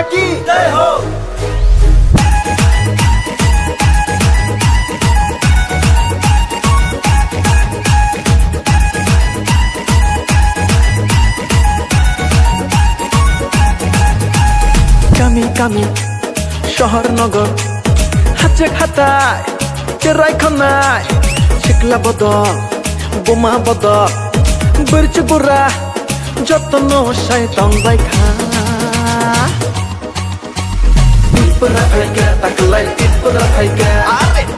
माता की जय हो। কামি কামি শহর নগর হাতে খাতায় চেরাই খানায় শিকলা বদল বোমা বদল বরচ বুড়া যত্ন শয়তান বাইখা tipura faika taklai tipura faika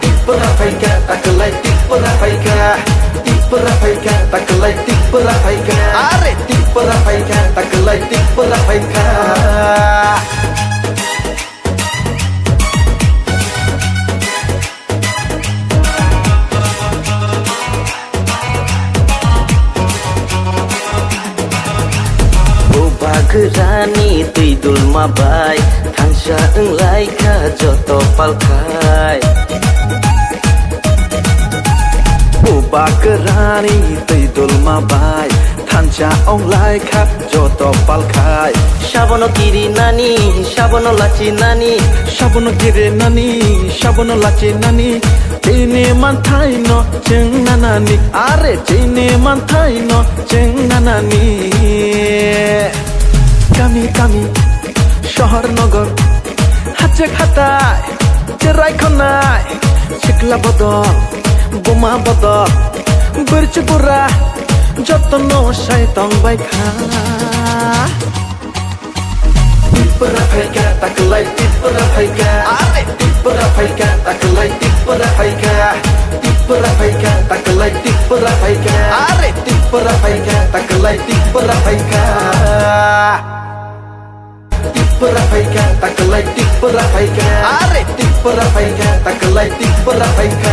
tipura faika taklai tipura faika tipura faika taklai tipura faika tipura faika taklai tipura faika Bagerani tidul mabai Tangsa englai ka joto palkai Bagerani tidul mabai Tangsa englai ka joto palkai Sabono kiri nani, sabono laci nani Sabono kiri nani, sabono laci nani Cini mantai no ceng nanani Are cini mantai no ceng nanani কামি কামি শহর নগর হাতে খাতায় চেরাই খানায় শিকলা বদল বোমা বদল বরচ বুড়া যত্ন শয়তান বাইখা tipura faika taklai tipura faika tipura faika taklai tipura faika tipura faika taklai tipura faika tipura faika taklai tipura faika tipura faika taklai tipura faika tipura faika taklai tipura faika